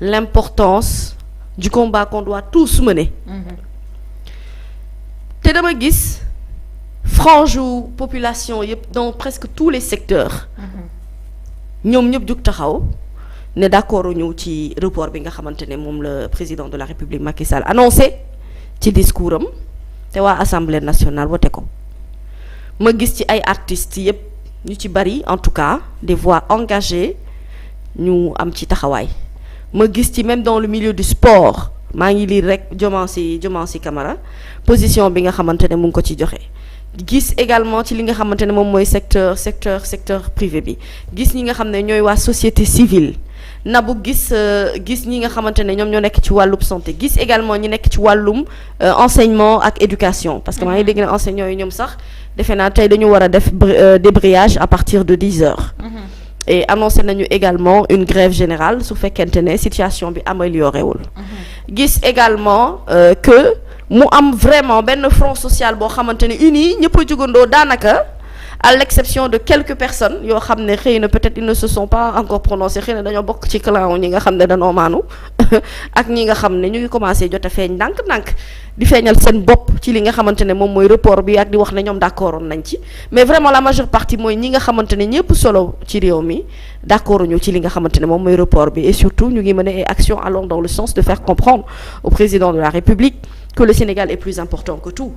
l'importance du combat qu'on doit tous mener. te dama gis frange population yëpp dans presque tous les secteurs. ñoom ñëpp jug taxaw ne d'accord ñu ci report bi nga xamante ne moom le président de la République Macky Sall annoncé ci discours am te waa Assemblée nationale wote ko ma gis ci ay artistes yëpp ñu ci bari en tout cas des voix engagées ñu am ci taxawaay ma gis ci même dans le milieu du sport maa ngi lire rek Diomansy Camara position bi nga xamante ne mu ngi ko ci joxe. gis également ci li nga xamante ne moom mooy secteur privé bi gis ñi nga xam ne ñooy waa société civile nabu gis ñi nga xamante ne ñoom ñoo nekk ci wàllum santé gis également ñi nekk ci wàllum enseignement ak éducation parce que maa ngi dégg ne enseignants yi ñoom sax defe naa tey dañu war a def débrayage à partir de 10 heures. Et annoncé nañu également une grève générale su fekkente ne situation bi amélioré wul. gis également que mu am vraiment benn front social boo xamante ne uni ñëpp a jugandoo daanaka à l'exception de quelques personnes yoo xam ne xëy na peut-être ils ne se sont pas encore prononcés xëy na dañoo bokk ci clan ñi nga xam ne dañoo maanu ak ñi nga xam ne ñu ngi commencé jot a feeñ ndànk-ndànk di feeñal seen bopp ci li nga xamante ne moom mooy report bi ak di wax ne ñoom d'accord nañ ci mais vraiment la majeure partie mooy ñi nga xamante ne ñëpp solo ci réew mi d'accord ñu ci li nga xamante ne moom mooy report bi et surtout ñu ngi mener ay actions allant dans le sens de faire comprendre au président de la République que le Sénégal est plus important que tout.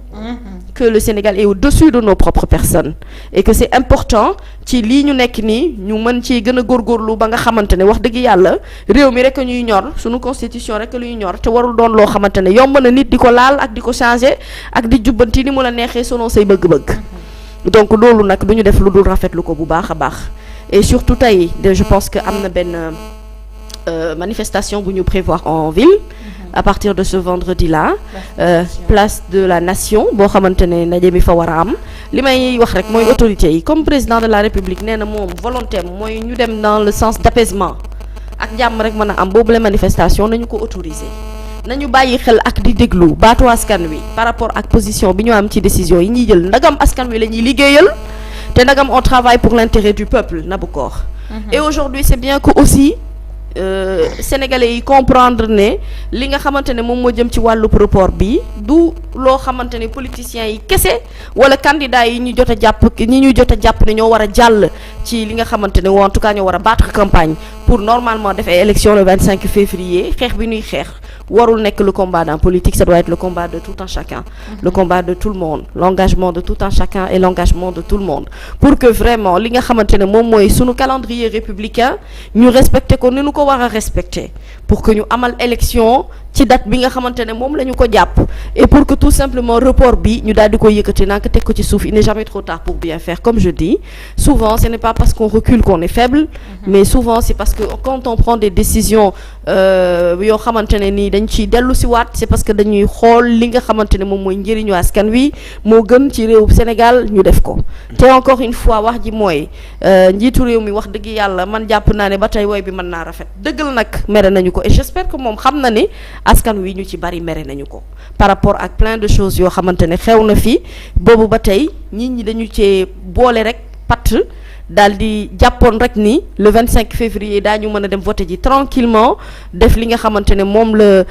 Que le Sénégal est au-dessus de nos propres personnes et que c'est important ci lii ñu nekk nii ñu mën ci gën a góorgóorlu ba nga xamante ne wax dëgg yàlla réew mi rek ñuy ñor suñu constitution rek luy ñor te warul doon loo xamante ne yomb na nit di ko laal ak di ko changer ak di jubbanti ni mu la neexee selon say bëgg-bëgg. donc loolu nag du ñu def lu dul rafetlu ko bu baax a baax et surtout tey je pense que am na benn manifestation bu ñu prévoir en ville. à partir de ce vendredi-là place de la nation boo xamante ne ndaje mi fa war a am li may wax rek mooy autorités yi comme président de la République nee na moom volonté mooy ñu dem dans le sens d'apaisement ak jàmm rek mën a am boobu la manifestation nañu ko autoriser nañu bàyyi xel ak di déglu baatu askan wi par rapport ak position bi ñu am ci décision yi ñuy jël ndagam askan wi la ñuy liggéeyal te ndagam on travaille pour l'intérêt du peuple Nabokor et aujourd'hui c'est bien que aussi Sénégalais yi comprendre ne li nga xamante ne moom moo jëm ci wàllu report bi du loo xamante ne politiciens yi kese wala candidats yi ñu jot a jàpp ne ñoo war a jàll ci li nga xamante ne en tout cas ñoo war a battre campagne pour normalement def ay élections le 25 février xeex bi ñuy xeex warul nekk le combat d'un politique ça doit être le combat de tout un chacun le combat de tout le monde l'engagement de tout un chacun et l'engagement de tout le monde pour que vraiment li nga xamante ne moom mooy sunu calendrier républicain ñu respecter ko ni ñu ko war a respecter pour que ñu amal élection ci date bi nga xamante ne moom la ñu ko jàpp et pour que tout simplement report bi ñu daal di ko yëkkati naa ko teg ko ci suuf il n'est jamais trop tard pour bien faire comme je dis souvent ce n'est pas parce qu'on recule qu'on est faible mais souvent c'est parce que quand on prend des décisions yoo xamante ne nii dañ ciy dellu si waat c'est parce que dañuy xool li nga xamante ne moom mooy njëriñu askan wi moo gën ci réew Sénégal ñu def ko te encore une fois wax ji mooy njiitu réew mi wax dëgg yàlla man jàpp naa ne ba tey woy bi mën naa rafet dëggal nag mere nañu ko et j'espère que moom xam na ni askan wi ñu ci bari mere nañu ko par rapport ak plein de choses yoo xamante ne xew na fi boobu ba tey nit ñi dañu cee boole rek patt daal di jàppoon rek ni le 25 février daañu mën a dem voter ji tranquillement def li nga xamante ne moom le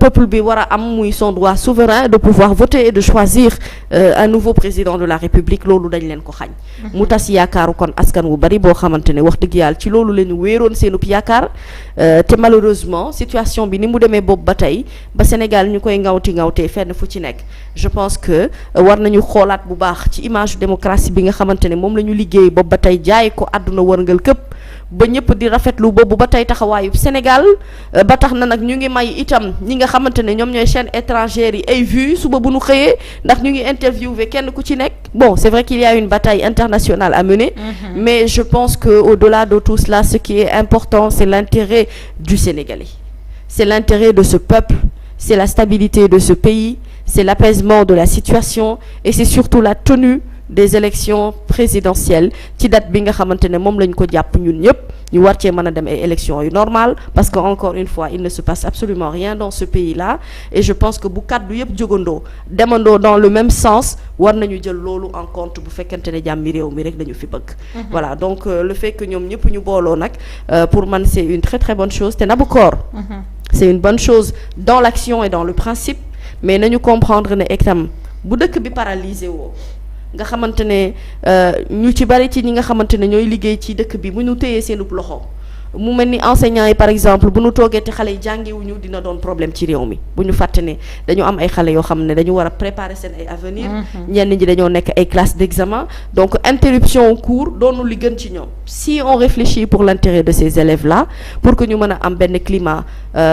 peuple bi war a am muy son droit souverain de pouvoir voter et de choisir un nouveau président de la République loolu dañ leen ko xañ mu tas yaakaaru kon askan wu bari boo xamante ne wax dëgg yàlla ci loolu la ñu wéeroon seenub yaakaar te malheureusement situation bi ni mu demee boobu ba tey ba Sénégal ñu koy ngawtee fenn fu ci nekk je pense que war nañu xoolaat bu baax ci image démocratie bi nga xamante ne moom la ñu liggéey boobu ba tey jaay ko àdduna wërngal këpp ba ñëpp di rafetlu boobu ba tey taxawaayub Sénégal ba tax na nag ñu ngi may itam ñi nga xamante ne ñoom ñooy chaînes étrangères yi ay vues suba bu ñu xëyee ndax ñu ngi interviewé kenn ku ci nekk bon c'est vrai qu'il y a une bataille internationale à mener mais je pense que au-delà de tout cela ce qui est important c'est l'intérêt du Sénégalais c'est l'intérêt de ce peuple c'est la stabilité de ce pays c'est l'apaisement de la situation et c'est surtout la tenue des élections présidentielles ci date bi nga xamante ne moom lañ ko jàpp ñun ñëpp ñu war cee mën a dem ay élections yu normal parce que encore une fois il ne se passe absolument rien dans ce pays-là et je pense que bu kàddu yëpp jógandoo demandoo dans le même sens war nañu jël loolu en compte bu fekkente ne jàmmi réew mi rek lañu fi bëgg. Voilà donc le fait que ñoom ñëpp ñu booloo nag pour man c'est une très très bonne chose te Nabokor. C'est une bonne chose dans l'action et dans le principe mais nañu comprendre ne itam bu dëkk bi paralysé woo nga xamante ne ñu ci bari ci ñi nga xamante ne ñooy liggéey ci dëkk bi bu ñu téyee seenub loxo mu mel ni enseignants yi par exemple bu ñu toogee te xale yi jàngewuñu dina doon problème ci réew mi bu ñu fàtte ne dañu am ay xale yoo xam ne dañu war a préparer seen ay avenir ñenn ñi dañoo nekk ay classes d'examen donc interruption cours doonu li gën ci ñoom si on réfléchit pour l'intérêt de ces élèves là pour que ñu mën a am benn climat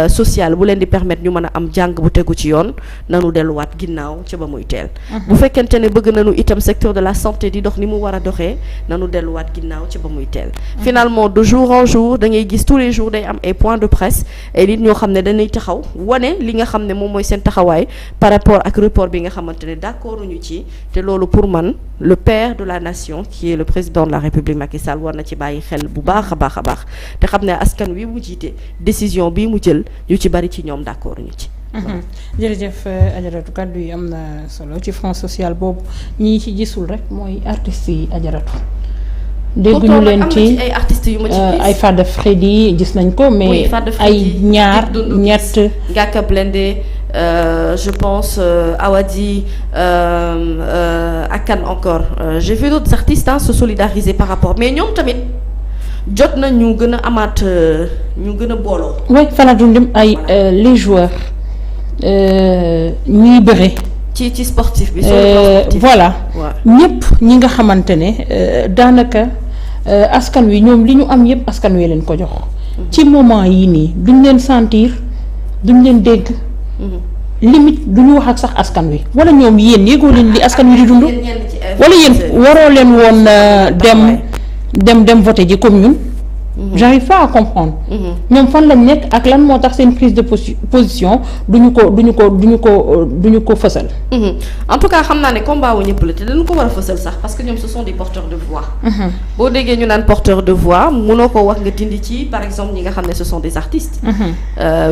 social bu leen di permettre ñu mën a am jàng bu tegu ci yoon nanu delluwaat ginnaaw ca ba muy teel bu fekkente ne bëgg nañu itam secteur de la santé di dox ni mu war a doxee nanu delluwaat ginnaaw ca ba muy teel finalement de jour en jour ngay gis tous les jours day am ay points de presse ay nit ñoo xam ne dañuy taxaw wane li nga xam ne moom mooy seen taxawaay par rapport ak report bi nga xamante ne d'accord ñu ci te loolu pour man le père de la nation qui est le président de la République Macky Sall war na ci bàyyi xel bu baax a baax a baax te xam ne askan wi mu jiite décision bii mu jël ñu ci bari ci ñoom d'accord ñu ci. jërëjëf Ajaratu kàddu yi am na solo ci front social boobu ñi ci gisul rek mooy artistes yi Ajaratu. dégguñu leen ci ay artistes yu ma ci gis ay Fada Freddy gis nañ ko mais ay ñaar ñett Ngaaka Blindé je pense Awadi ak kan encore j'ai vu d'autres artistes se solidariser par rapport mais ñoom tamit jot na ñu gën a amaat ñu gën a booloo. oui Fana Dundim ay les joueurs ñuy bëre. ci sportif bi. voilà ñëpp ñi nga xamante ne daanaka askan wi ñoom li ñu am yëpp askan wi leen ko jox. ci moment yii nii duñ leen sentir duñ leen dégg. limite duñu wax ak sax askan wi wala ñoom yéen yéegoo leen li askan wi di dund. wala yéen waroo leen woon dem voter ji comme ñun. j'arrive pas à comprendre. ñoom fan lañ nekk ak lan moo tax seen prise de position duñu ko fësal. en tout cas xam naa ne combat wu ñëpp la te dañu ko war a fësal sax parce que ñoom ce sont des porteurs de voix. boo déggee ñu naan porteur de voix mënoo ko wax nga dindi ci par exemple ñi nga xam ne ce sont des artistes.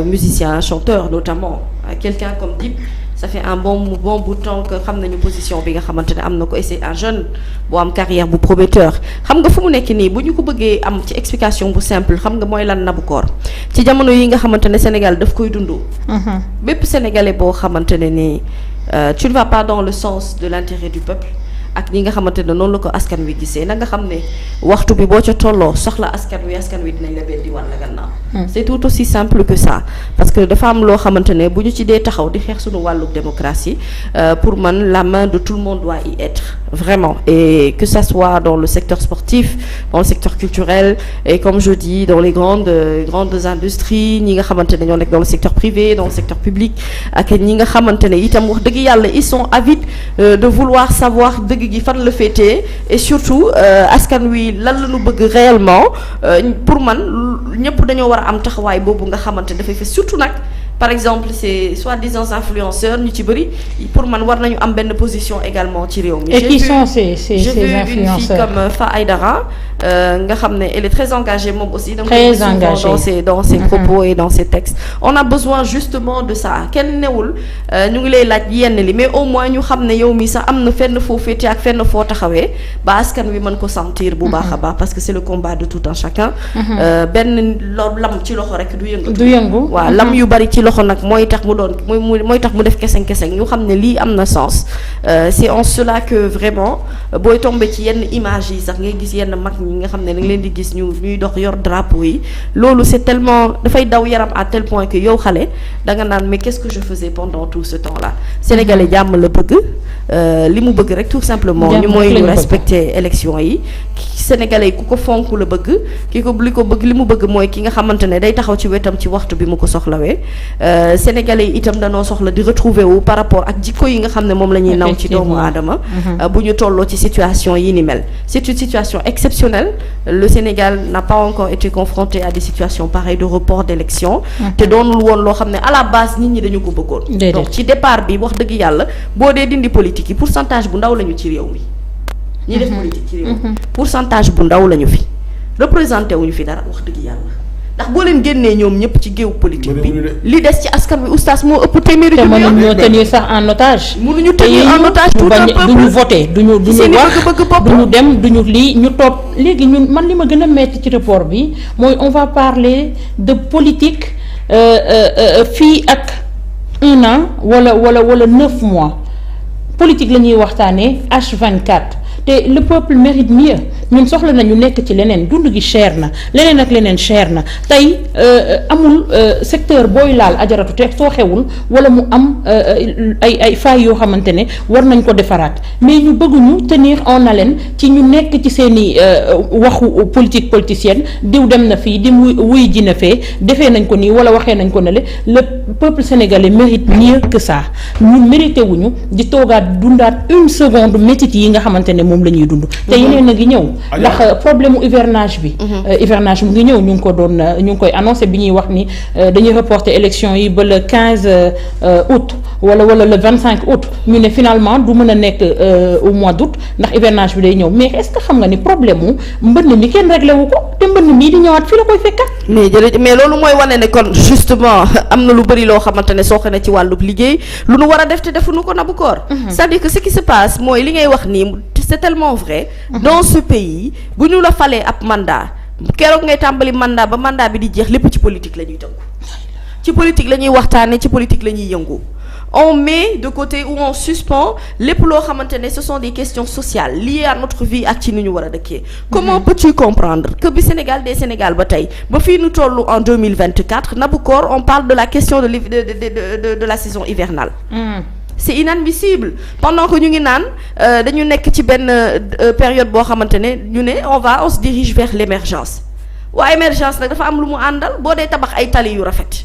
Musiciens chanteurs notamment quelqu'un comme Dip. ça fait un bon bout de temps que xam nañu position bi nga xamante ne am na ko et c'est un jeune bu am carrière bu prometteur xam nga fu mu nekk nii bu ñu ko bëggee am ci explication bu simple xam nga mooy lan Nabokor ci jamono yi nga xamante ne Sénégal daf koy dund. bépp sénégalais boo xamante ne ni tu ne vas pas dans le sens de l'intérêt du peuple ak ñi nga xamante ne noonu la ko askan wi gisee na nga xam ne waxtu bi boo ca tolloo soxla askan wi dinañ la beddi walla gannaaw. c'est tout aussi simple que ça parce que dafa am loo xamante ne bu ñu ci dee taxaw di xeex suñu wàllu démocratie pour man la main de tout le monde doit y être vraiment et que ça soit dans le secteur sportif dans le secteur culturel et comme je dis dans les grandes industries ñi nga xamante ne ñoo nekk dans le secteur privé dans le secteur public ak ñi nga xamante ne itam wax dëgg yàlla ils sont avides de vouloir savoir dëgg gi fan la féetee et surtout askan wi lan la ñu bëgg réellement pour man ñëpp dañoo war a am taxawaay boobu nga xamante dafay fa surtout nag par exemple c'est soi-disant influenceurs ñu ci bëri pour man war nañu am benn position également ci réew mi. et qui sont ces influenceurs? J'ai vu une fille comme Fa Aïdara nga xam ne elle est très engagée moom aussi. très engagée dans ses propos et dans ses textes. on a besoin justement de ça kenn newul ñu ngi lay laaj yenn li mais au moins ñu xam ne yow mi sax am na fenn foo féete ak fenn foo taxawee ba askan wi mën ko sentir bu baax a baax parce que c'est le combat de tout un chacun. benn lam ci loxo rek du yëngu. waaw lam yu bari ci loxo nag mooy tax mu doon mooy tax mu def keseng ñu xam ne lii am na sens c'est en cela que vraiment booy tombé ci yenn images yi sax ngay gis yenn mag ñi nga xam ne da nga leen di gis ñuy dox yor drapeau yi loolu c'est tellement dafay daw yaram à tel point que yow xale da nga naan mais qu'est-ce que je faisais pendant tout ce temps-là. Sénégalais jàmm la bëgg li mu bëgg rek tout simplement ñu mooy ñu respecter élection yi Sénégalais yi ku ko fonk la bëgg li mu bëgg mooy ki nga xamante ne day taxaw ci wetam ci waxtu bi mu ko soxlawee. Sénégalais yi itam danoo soxla di retrouver wu par rapport ak jikko yi nga xam ne moom la ñuy naw ci doomu aadama bu ñu tolloo ci situation yi ni mel c'est une situation exceptionnelle le Sénégal n'a pas encore été confronté à des situations pareilles de report d'élection te doonul woon loo xam ne à la base nit ñi dañu ko bëggoon donc ci départ bi wax dëgg yàlla boo dee dindi politique yi pourcentage bu ndaw lañu ci réew mi def politique ci réew mi pourcentage bu ndaw lañu fi représenté wuñu fi dara wax dëgg yàlla ndax boo leen génnee ñoom ñëpp ci géew politique bi li des ci askan wi oustaz moo ëpp téeméeri te junni yoon. mënuñoo tenir sax en otage. mënuñu tenir en otage tout un peuple duñu voté duñu wax duñu dem duñu lii ñu toog léegi ñun man li ma gën a metti ci rapport bi mooy on va parler de politique fii ak 1 an wala 9 mois politique la ñuy waxtaanee H24 te le peuple mérite mieux ñun soxla nañu nekk ci leneen dund gi cher na leneen ak leneen cher na tey amul secteur booy laal ajaratu te soo xewul wala mu am ay failles yoo xamante ne war nañ ko defaraat mais ñu bëgguñu tenir en haleine ci ñu nekk ci seen i waxu politicienne diw dem na fii di wuy ji na fee defee nañ ko nii wala waxee nañ ko ne le peuple sénégalais mérite mieux que ça ñun mérité wuñu di toogaat dundaat une seconde métit yi nga xamante ne moom la ñuy dund te yeneen a ngi ñëw ndax problème mu hivernage bi hivernage mu ngi ñëw ñu ngi koy annoncé bi ñuy wax ni dañuy reporter élection yi ba le 15 août wala le 25 août ñu ne finalement du mën a nekk au mois d'août ndax hivernage bi day ñëw mais est-ce que xam nga ni problème mu mbënn mi kenn réglé wu ko te mbënn mii di ñëwaat fii la koy fekkat mais jërëjëf mais loolu mooy wane ne kon justement am na lu bëri loo xamante ne soo xamee ci wàllub liggéey lu nu war a def te defuñu ko Nabou Cor c'est-à-dire que ce qui se passe mooy li ngay wax nii c'est tellement vrai dans ce pays bu ñu la falee ab mandat keroog ngay tàmbali mandat ba mandat bi di jeex lépp ci politique la ñuy tënku ci politique la ñuy waxtaane ci politique la ñuy yëngu on met de côté ou on suspend lépp loo xamante ne ce sont des questions sociales liées à notre vie ak ci ni ñu war a dëkkee comment peux-tu comprendre que bi Sénégal des Sénégal ba tey ba fii nu toll en 2024 Nabou Cor on parle de la question de la saison hivernale c'est inadmissible pendant que ñu ngi naan dañu nekk ci benn période boo xamante ne ñu ne on se dirige vers l'émergence waa émergence nag dafa am lu mu àndal boo dee tabax ay tali yu rafet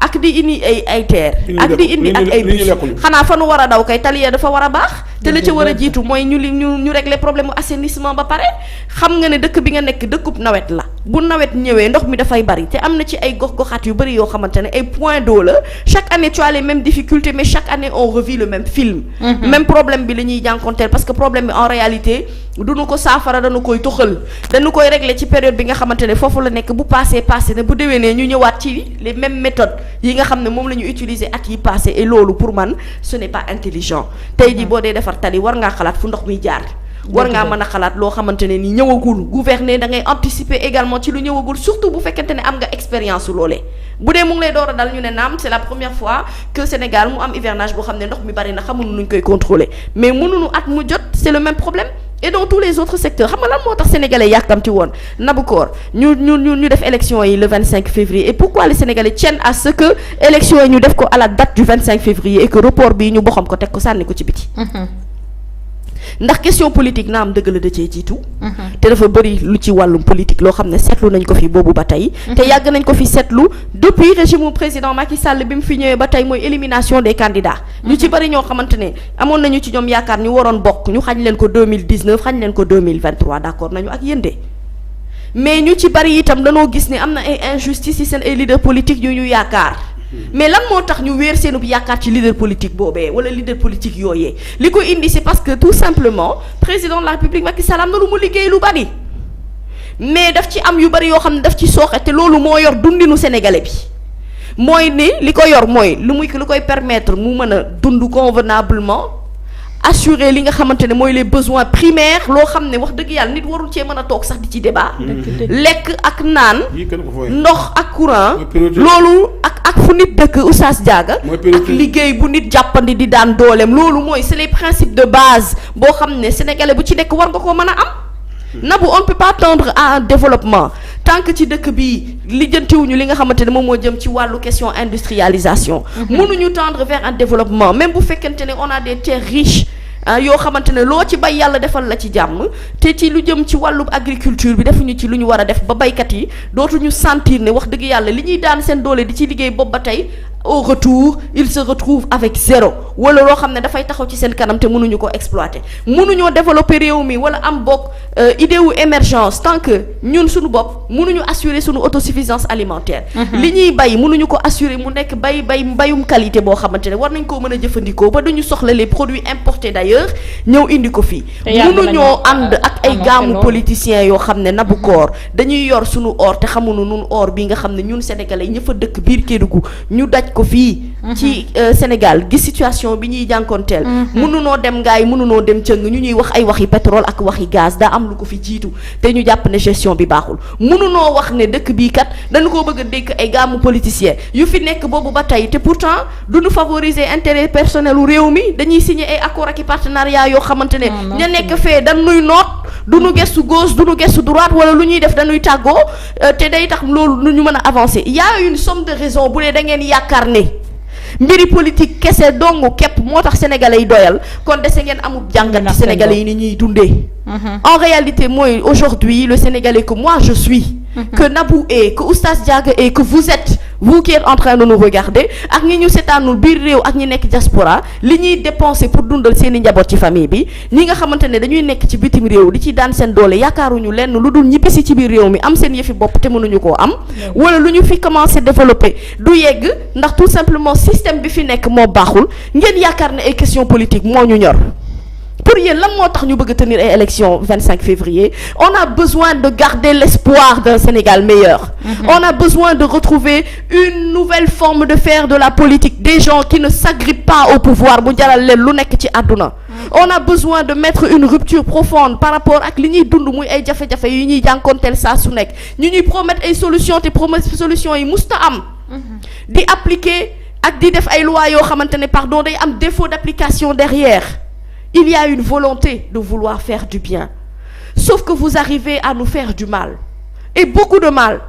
ak di indi ay terre ak di indi ak ay bus xanaa fa nu war a daw kay tali ya dafa war a baax te la ca war a jiitu mooy ñu régler problème mu assainissement ba pare xam nga ne dëkk bi nga nekk dëkkub nawet la bu nawet ñëwee ndox mi dafay bari te am na ci ay gox-goxaat yu bari yoo xamante ne ay points d'eau la chaque année tu as les mêmes difficultés mais chaque année on revit le même film même problème bi la ñuy jànkonteel parce que problème bi en réalité duñu ko saafara dañu koy toxal dañu koy régler ci période bi nga xamante ne foofu la nekk bu passé ne bu déwénee ñu ñëwaat ci les mêmes méthodes yi nga xam ne moom la ñu utiliser at yi passé et loolu pour man ce n'est pas intelligent tey jii boo dee defar tali war ngaa xalaat fu ndox mi jaar war ngaa mën a xalaat loo xamante ne ni ñëwagul gouverner da ngay anticiper également ci lu ñëwagul surtout bu fekkente ne am nga expérience su loolee bu dee mu ngi lay door a dal ñu ne naam c'est la première fois que Sénégal mu am hivernage boo xam ne ndox mi bari na xamuñu nuñ koy contrôler mais mënuñu at mu jot c'est le même problème et dans tous les autres secteurs xam nga lan moo tax sénégalais yàkkamti woon Nabou Cor ñu def élection yi le 25 février et pourquoi les sénégalais tiennent à ce que élection yi ñu def ko à la date du 25 février et que report bii ñu boxam ko teg ko sànni ko ci biti ndax question politique na am dëgg la da cee jiitu te dafa bëri lu ci wàllum politique loo xam ne seetlu nañ ko fi boobu ba tey te yàgg nañ ko fi seetlu depuis régime mu président Macky Sall bi mu fi ñëwee ba tey mooy élimination des candidats ñu ci bëri ñoo xamante ne amoon nañu ci ñoom yaakaar ñu waroon bokk ñu xañ leen ko 2019 xañ leen ko 2023 d'accord nañu ak yéen de mais ñu ci bëri itam dañoo gis ne am na ay injustice ci seen ay leader politique yu ñu yaakaar mais lan moo tax ñu wéer seenub yaakaar ci leader politique boobee wala leader politique yooyee li ko indi c'est parce que tout simplement président de la République Macky Sall am na lu mu liggéey lu bari mais daf ci am yu bari yoo xam ne daf ci sooxe te loolu moo yor dundinu sénégalais bi mooy ni li ko yor mooy lu koy permettre mu mën a dund convenablement assurer li nga xamante ne mooy les besoins primaires loo xam ne wax dëgg yàlla nit warul cee mën a toog sax di ci débat lekk ak naan ndox ak courant loolu ak fu nit dëkk Oustaz Diaga ak liggéey bu nit jàppandi di daan dooleem loolu mooy c'est les principes de base boo xam ne sénégalais bu ci nekk war nga koo mën a am Nabou on ne peut pas tendre à un développement tant que ci dëkk bi lijjantiwuñu li nga xamante ne moom moo jëm ci wàllu question industrialisation mënuñu tendre vers un développement même bu fekkente ne on a des terres riches yoo xamante ne loo ci bay yàlla defal la ci jàmm te ci lu jëm ci wàllu agriculture bi defuñu ci lu ñu war a def ba baykat yi dootuñu sentir ne wax dëgg yàlla li ñuy daan seen doole di ci liggéey boobu ba tey au retour il se retrouve avec zéro wala loo xam ne dafay taxaw ci seen kanam te mënuñu ko exploiter mënuñoo développer réew mi wala am bokk idée wu émergence tant que ñun suñu bopp mënuñu assurer suñu autosuffisance alimentaire. li ñuy bay mënuñu ko assurer mu nekk mbayum qualité boo xamante ne war nañ koo mën a jëfandikoo ba duñu soxla les produits importés d'ailleurs ñëw indi ko fii. mënuñoo ànd ak ay gaamu politiciens yoo xam ne nabu koor dañuy yor suñu or te xamuñu nun or bi nga xam ne ñun sénégalais ña fa dëkk biir Kédougou ñu daj ko fii. ci Sénégal gis situation bi ñuy jànkoonteel. mënunoo dem ngaay mënunoo dem cëng ñu ñuy wax ay waxi pétrole ak waxi gaz daa am lu ko fi jiitu te ñu jàpp ne gestion bi baaxul mënunoo wax ne dëkk bii kat dañu koo bëgg a dékk ay gaamu politiciens yu fi nekk boobu ba tey te pourtant duñu favoriser intérêt personnel u réew mi dañuy signer ay accord ak i partenariat yoo xamante ne ña nekk fee dañuy noot duñu gestu gauche duñu gestu droite wala lu ñuy def dañuy tàggoo te day tax loolu nu ñu mën a avancer y a une somme de raisons bu dee da ngeen yaakaar ne mbiri politique kese dong képp moo tax sénégalais yi doyal kon dese ngeen amul jàngat ci sénégalais yi ni ñuy dundee. En réalité mooy aujourd'hui le sénégalais que moi je suis. que Nabou est que Oustaz Diaga est que vous êtes vous qui êtes en train de nous regarder ak ñi ñu seetaanul biir réew ak ñi nekk diaspora li ñuy dépenser pour dundal seen i njaboot ci famille bi ñi nga xamante ne dañuy nekk ci bitim réew di ci daan seen doole yaakaaruñu lenn lu dul ñibbisi ci biir réew mi am seen yëfi bopp te mënuñu koo am. wala lu ñu fi commencé développer du yegg ndax tout simplement système bi fi nekk moo baaxul ngeen yaakaar ne ay question politique moo ñu ñor. pour yéen lan moo tax ñu bëgg tenir ay élections 25 février on a besoin de garder l'espoir d'un Sénégal meilleur. On a besoin de retrouver une nouvelle forme de faire de la politique des gens qui ne s'agrippent pas au pouvoir mu jaral leen lu nekk ci àdduna. On a besoin de mettre une rupture profonde par rapport ak li ñuy dund muy ay jafe-jafe yu ñuy jànkonteel saa su nekk ñu ñuy promettre ay solutions te solutions yi musta am. di appliquer ak di def ay lois yoo xamante ne pardon day am défaut d'application derrière. Il y a une volonté de vouloir faire du bien sauf que vous arrivez à nous faire du mal et beaucoup de mal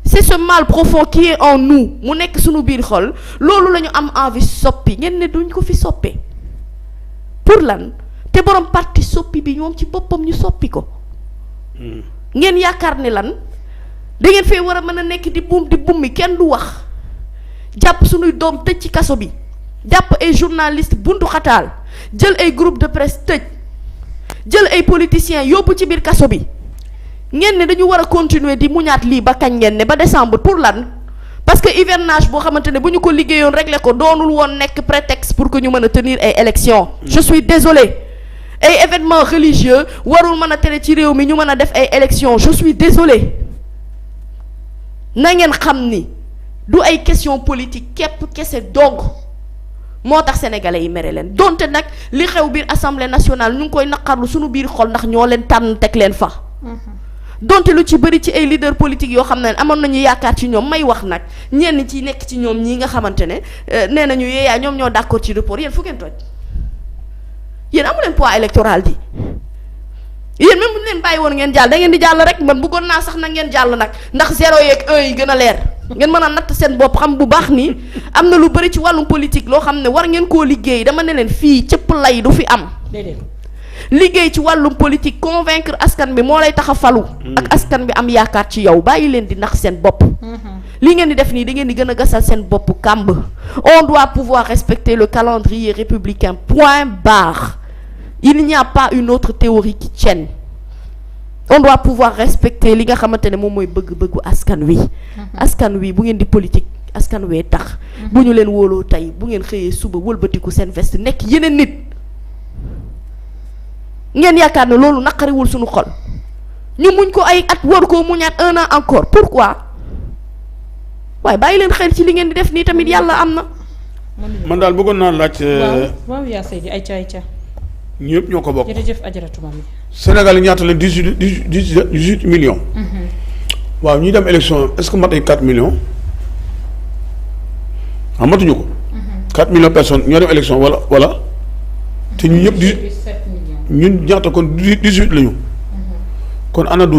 c'est ce mal profond qui est en nous mu nekk suñu biir xol loolu la ñu am envie soppi ngeen ne duñ ko fi soppe pour lan te borom parti soppi bi ñoom ci boppam ñu soppi ko ngeen yaakaar ne lan da ngeen fee war a mën a nekk di bummi kenn du wax jàpp suñuy doom tëj ci kaso bi jàpp ay journaliste buntu xataal jël ay groupe de presse tëj jël ay politiciens yóbbu ci biir kaso bi ngeen ne dañu war a continuer di muñaat lii ba kañ ngeen ne ba décembre pour lan parce que hivernage boo xamante ne bu ñu ko liggéeyoon régler ko doonul woon nekk prétexte pour que ñu mën a tenir ay élections. Je suis désolé ay événements religieux warul mën a tere ci réew mi ñu mën a def ay élections je suis désolé na ngeen xam ni du ay question politique képp kese dong. moo tax sénégalais yi mere leen donte nag li xew biir assemblée nationale ñu ngi koy naqarlu suñu biir xol ndax ñoo leen tànn teg leen fa. donte lu ci bëri ci ay leader politique yoo xam ne amoon nañu yaakaar ci ñoom may wax nag ñenn ci nekk ci ñoom ñii nga xamante ne nee nañu yeeyaa ñoom ñoo d'accord ci report yéen fu ngeen toj yéen amu leen poids électoral di yéen même bu ñu leen bàyyi woon ngeen jàll da ngeen di jàll rek man bëggoon naa sax na ngeen jàll nag ndax 0 yeeg 1 yi gën a leer. ngeen mën a natt seen bopp xam bu baax ni am na lu bëri ci wàllum politique loo xam ne war ngeen koo liggéey dama ne leen fii cëpp lay du fi am. liggéey ci wàllum politique convaincre askan bi moo lay tax a falu. ak askan bi am yaakaar ci yow bàyyi leen di nax seen bopp. li ngeen di def nii da ngeen di gën a gasal seen bopp kàmb. on doit pouvoir respecter le calendrier républicain point barre il n'y a pas une autre théorie qui tienne. on doit pouvoir respecter li nga xamante ne moom mooy bëgg-bëggu askan wi. askan wi bu ngeen di politique askan wee tax. bu ñu leen wóoloo tey bu ngeen xëyee suba wëlbatiku seen veste nekk yeneen nit. ngeen yaakaar ne loolu naqariwul suñu xol ñu muñ ko ay at war koo muñaat 1 an encore pourquoi waaye bàyyi leen xel ci li ngeen di def nii tamit yàlla am na. man daal bëggoon naa laaj. waaw yaa Seydi ayca. ñëpp ñoo ko bokk. jërëjëf Ajaratu Mami. Sénégal yi ñaata la 18 millions. waaw ñuy dem élection est-ce que mat nañ 4 millions. matuñu ko. 4 millions personnes ñoo dem élection wala. te ñun ñëpp ñun ñaata kon 18 lañu. kon ana